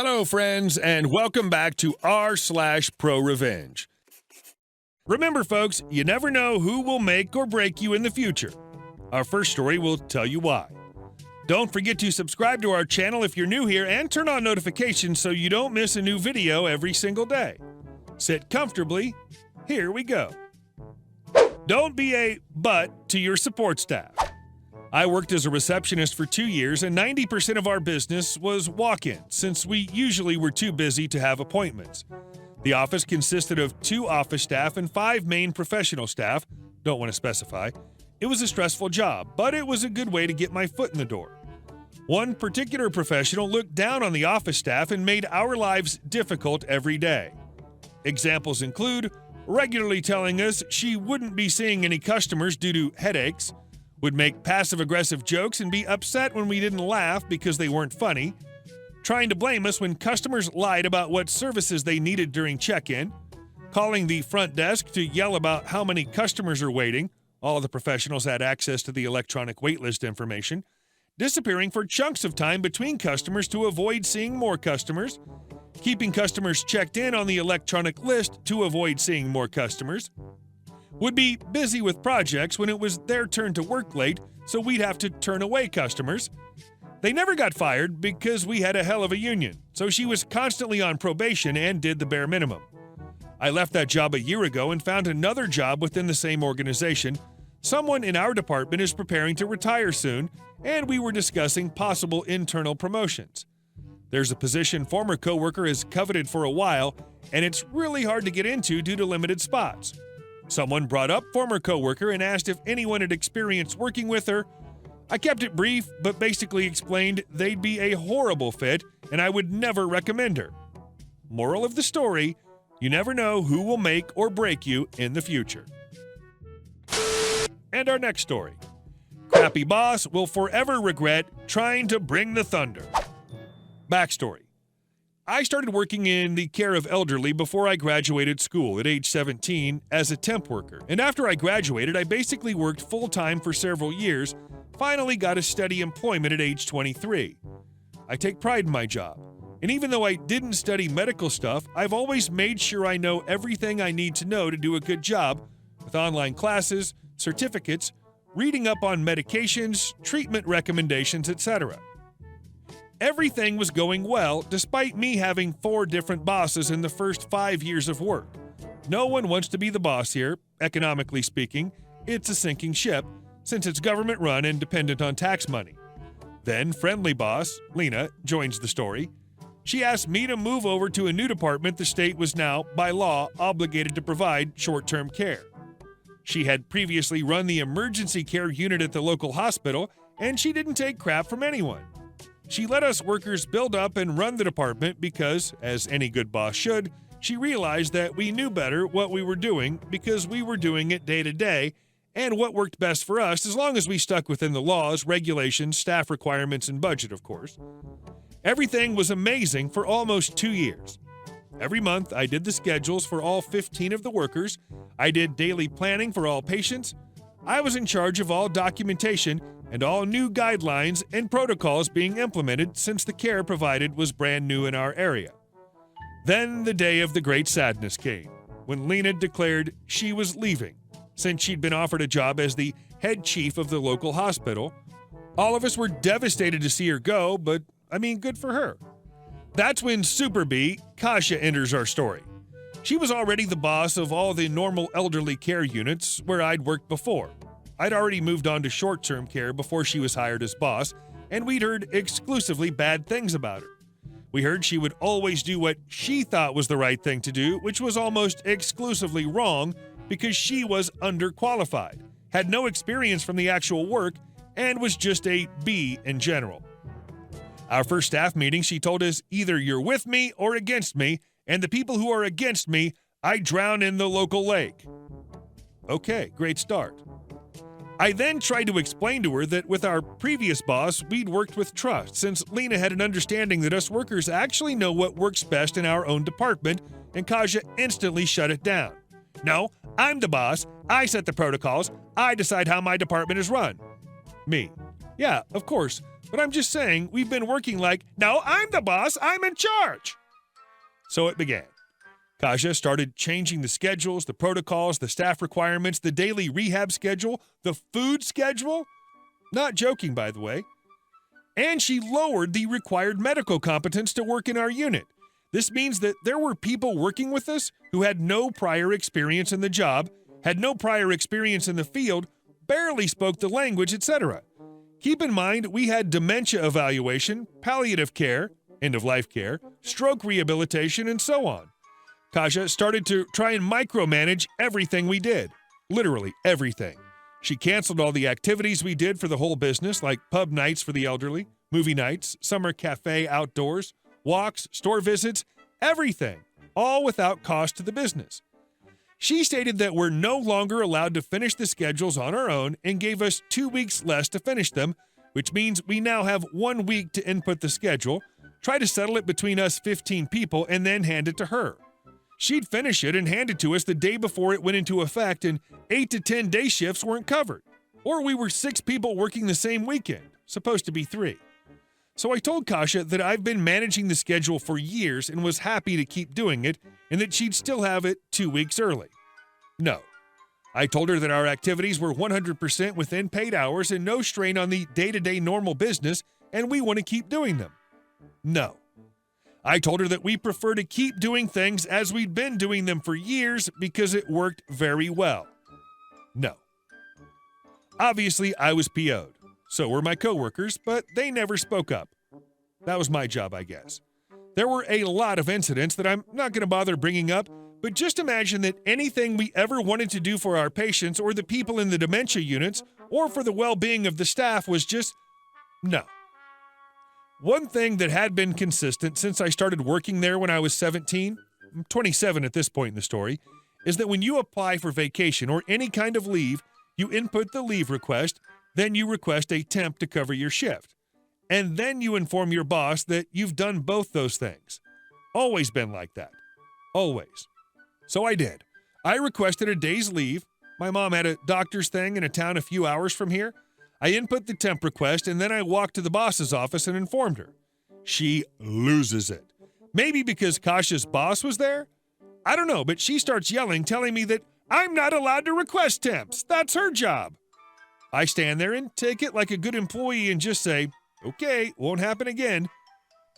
Hello, friends, and welcome back to r/ProRevenge. Remember, folks, you never know who will make or break you in the future. Our first story will tell you why. Don't forget to subscribe to our channel if you're new here and turn on notifications so you don't miss a new video every single day. Sit comfortably. Here we go. Don't be a butt to your support staff. I worked as a receptionist for 2 years, and 90% of our business was walk-in, since we usually were too busy to have appointments. The office consisted of 2 office staff and 5 main professional staff. Don't want to specify. It was a stressful job, but it was a good way to get my foot in the door. One particular professional looked down on the office staff and made our lives difficult every day. Examples include regularly telling us she wouldn't be seeing any customers due to headaches, would make passive-aggressive jokes and be upset when we didn't laugh because they weren't funny, trying to blame us when customers lied about what services they needed during check-in, calling the front desk to yell about how many customers are waiting. All the professionals had access to the electronic waitlist information, disappearing for chunks of time between customers to avoid seeing more customers, keeping customers checked in on the electronic list to avoid seeing more customers, would be busy with projects when it was their turn to work late, so we'd have to turn away customers. They never got fired because we had a hell of a union, so she was constantly on probation and did the bare minimum. I left that job a year ago and found another job within the same organization. Someone in our department is preparing to retire soon, and we were discussing possible internal promotions. There's a position former coworker has coveted for a while, and it's really hard to get into due to limited spots. Someone brought up former coworker and asked if anyone had experience working with her. I kept it brief, but basically explained they'd be a horrible fit and I would never recommend her. Moral of the story, you never know who will make or break you in the future. And our next story. Crappy boss will forever regret trying to bring the thunder. Backstory. I started working in the care of elderly before I graduated school at age 17 as a temp worker. And after I graduated, I basically worked full-time for several years, finally got a steady employment at age 23. I take pride in my job. And even though I didn't study medical stuff, I've always made sure I know everything I need to know to do a good job, with online classes, certificates, reading up on medications, treatment recommendations, etc. Everything was going well, despite me having 4 different bosses in the first 5 years of work. No one wants to be the boss here, economically speaking. It's a sinking ship, since it's government-run and dependent on tax money. Then, friendly boss, Lena, joins the story. She asked me to move over to a new department the state was now, by law, obligated to provide short-term care. She had previously run the emergency care unit at the local hospital, and she didn't take crap from anyone. She let us workers build up and run the department because, as any good boss should, she realized that we knew better what we were doing because we were doing it day to day and what worked best for us as long as we stuck within the laws, regulations, staff requirements, and budget, of course. Everything was amazing for almost 2 years. Every month, I did the schedules for all 15 of the workers. I did daily planning for all patients. I was in charge of all documentation and all new guidelines and protocols being implemented since the care provided was brand new in our area. Then the day of the great sadness came, when Lena declared she was leaving, since she'd been offered a job as the head chief of the local hospital. All of us were devastated to see her go, but good for her. That's when Super B, Kasia, enters our story. She was already the boss of all the normal elderly care units where I'd worked before. I'd already moved on to short-term care before she was hired as boss, and we'd heard exclusively bad things about her. We heard she would always do what she thought was the right thing to do, which was almost exclusively wrong because she was underqualified, had no experience from the actual work, and was just a B in general. Our first staff meeting, she told us, either you're with me or against me, and the people who are against me, I drown in the local lake. Okay, great start. I then tried to explain to her that with our previous boss, we'd worked with trust, since Lena had an understanding that us workers actually know what works best in our own department, and Kasia instantly shut it down. No, I'm the boss, I set the protocols, I decide how my department is run. Me. Yeah, of course, But I'm just saying, we've been working like, no, I'm the boss, I'm in charge. So it began. Kasia started changing the schedules, the protocols, the staff requirements, the daily rehab schedule, the food schedule. Not joking, by the way. And she lowered the required medical competence to work in our unit. This means that there were people working with us who had no prior experience in the job, had no prior experience in the field, barely spoke the language, etc. Keep in mind, we had dementia evaluation, palliative care, end-of-life care, stroke rehabilitation, and so on. Kasia started to try and micromanage everything we did. Literally everything. She canceled all the activities we did for the whole business, like pub nights for the elderly, movie nights, summer cafe outdoors, walks, store visits, everything, all without cost to the business. She stated that we're no longer allowed to finish the schedules on our own and gave us 2 weeks less to finish them, which means we now have 1 week to input the schedule, try to settle it between us 15 people, and then hand it to her. She'd finish it and hand it to us the day before it went into effect, and 8 to 10 day shifts weren't covered. Or we were 6 people working the same weekend, supposed to be 3. So I told Kasia that I've been managing the schedule for years and was happy to keep doing it, and that she'd still have it 2 weeks early. No. I told her that our activities were 100% within paid hours and no strain on the day-to-day normal business, and we want to keep doing them. No. I told her that we prefer to keep doing things as we'd been doing them for years because it worked very well. No. Obviously, I was PO'd. So were my coworkers, but they never spoke up. That was my job, I guess. There were a lot of incidents that I'm not going to bother bringing up, but just imagine that anything we ever wanted to do for our patients or the people in the dementia units or for the well-being of the staff was just no. One thing that had been consistent since I started working there when I was 17, I'm 27 at this point in the story, is that when you apply for vacation or any kind of leave, you input the leave request, then you request a temp to cover your shift. And then you inform your boss that you've done both those things. Always been like that. Always. So I did. I requested a day's leave. My mom had a doctor's thing in a town a few hours from here. I input the temp request, and then I walked to the boss's office and informed her. She loses it. Maybe because Kasia's boss was there? I don't know, but she starts yelling, telling me that I'm not allowed to request temps. That's her job. I stand there and take it like a good employee and just say, okay, won't happen again.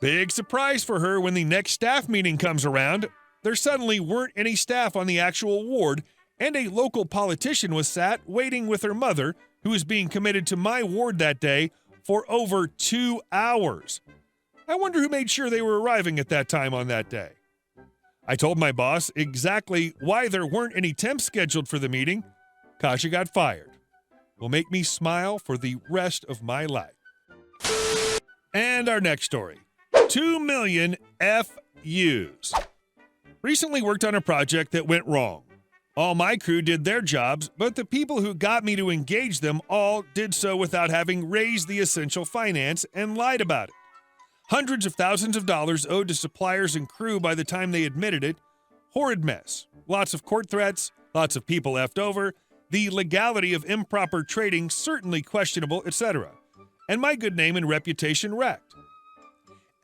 Big surprise for her when the next staff meeting comes around. There suddenly weren't any staff on the actual ward, and a local politician was sat waiting with her mother, who was being committed to my ward that day for over 2 hours. I wonder who made sure they were arriving at that time on that day. I told my boss exactly why there weren't any temps scheduled for the meeting. Kasia got fired. Will make me smile for the rest of my life. And our next story. 2 million FUs. Recently worked on a project that went wrong. All my crew did their jobs, but the people who got me to engage them all did so without having raised the essential finance and lied about it. Hundreds of thousands of dollars owed to suppliers and crew by the time they admitted it. Horrid mess. Lots of court threats, lots of people left over, the legality of improper trading certainly questionable, etc. And my good name and reputation wrecked.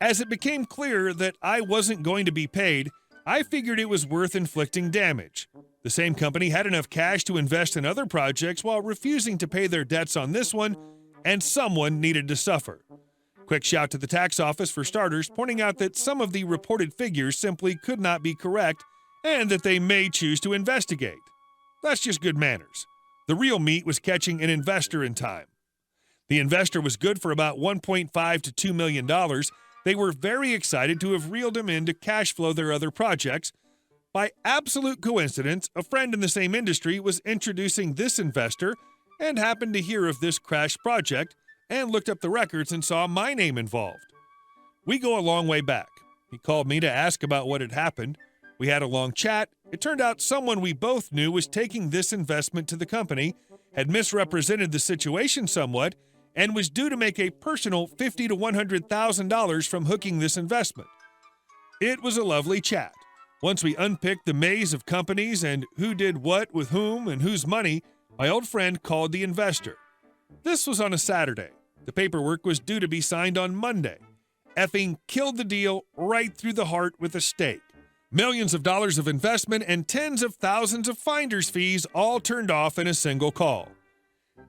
As it became clear that I wasn't going to be paid, I figured it was worth inflicting damage. The same company had enough cash to invest in other projects while refusing to pay their debts on this one, and someone needed to suffer. Quick shout to the tax office for starters, pointing out that some of the reported figures simply could not be correct and that they may choose to investigate. That's just good manners. The real meat was catching an investor in time. The investor was good for about $1.5 to $2 million. They were very excited to have reeled him in to cash flow their other projects. By absolute coincidence, a friend in the same industry was introducing this investor and happened to hear of this crash project and looked up the records and saw my name involved. We go a long way back. He called me to ask about what had happened. We had a long chat. It turned out someone we both knew was taking this investment to the company, had misrepresented the situation somewhat, and was due to make a personal $50,000 to $100,000 from hooking this investment. It was a lovely chat. Once we unpicked the maze of companies and who did what with whom and whose money, my old friend called the investor. This was on a Saturday. The paperwork was due to be signed on Monday. Effing killed the deal right through the heart with a stake. Millions of dollars of investment and tens of thousands of finder's fees all turned off in a single call.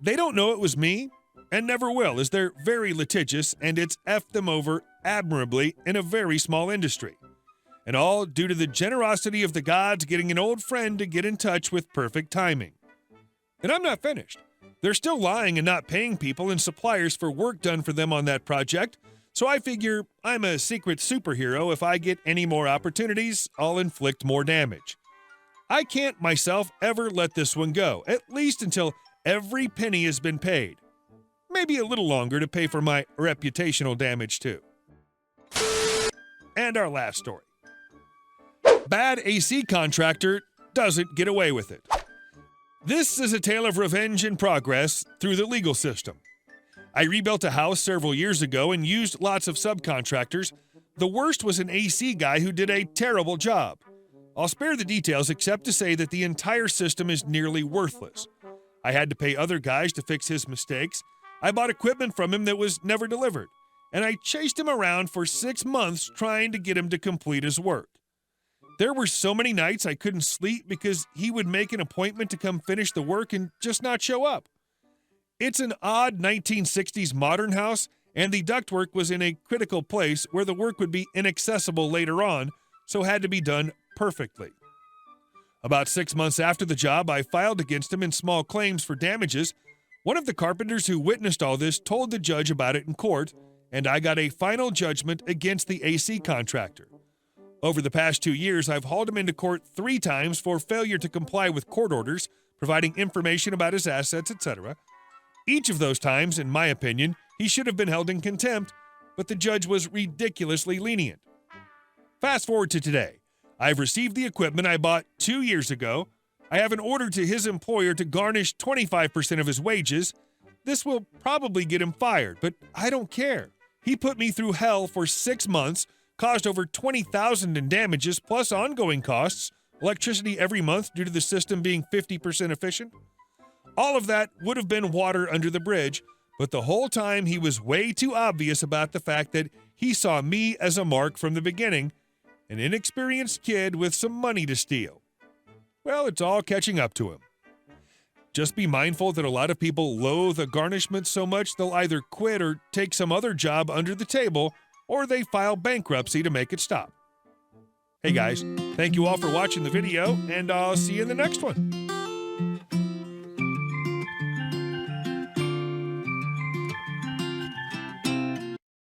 They don't know it was me, and never will, as they're very litigious, and it's effed them over admirably in a very small industry. And all due to the generosity of the gods getting an old friend to get in touch with perfect timing. And I'm not finished. They're still lying and not paying people and suppliers for work done for them on that project, so I figure I'm a secret superhero. If I get any more opportunities, I'll inflict more damage. I can't myself ever let this one go, at least until every penny has been paid. Maybe a little longer to pay for my reputational damage too. And our last story. Bad AC contractor doesn't get away with it. This is a tale of revenge in progress through the legal system. I rebuilt a house several years ago and used lots of subcontractors. The worst was an AC guy who did a terrible job. I'll spare the details except to say that the entire system is nearly worthless. I had to pay other guys to fix his mistakes. I bought equipment from him that was never delivered. And I chased him around for 6 months trying to get him to complete his work. There were so many nights I couldn't sleep because he would make an appointment to come finish the work and just not show up. It's an odd 1960s modern house, and the ductwork was in a critical place where the work would be inaccessible later on, so had to be done perfectly. About 6 months after the job, I filed against him in small claims for damages. One of the carpenters who witnessed all this told the judge about it in court, and I got a final judgment against the AC contractor. Over the past 2 years, I've hauled him into court 3 times for failure to comply with court orders, providing information about his assets, etc. Each of those times, in my opinion, he should have been held in contempt, but the judge was ridiculously lenient. Fast forward to today. I've received the equipment I bought 2 years ago. I have an order to his employer to garnish 25% of his wages. This will probably get him fired, but I don't care. He put me through hell for 6 months, caused over $20,000 in damages, plus ongoing costs, electricity every month due to the system being 50% efficient. All of that would have been water under the bridge, but the whole time he was way too obvious about the fact that he saw me as a mark from the beginning, an inexperienced kid with some money to steal. Well, it's all catching up to him. Just be mindful that a lot of people loathe a garnishment so much they'll either quit or take some other job under the table, or they file bankruptcy to make it stop. Hey guys, thank you all for watching the video, and I'll see you in the next one.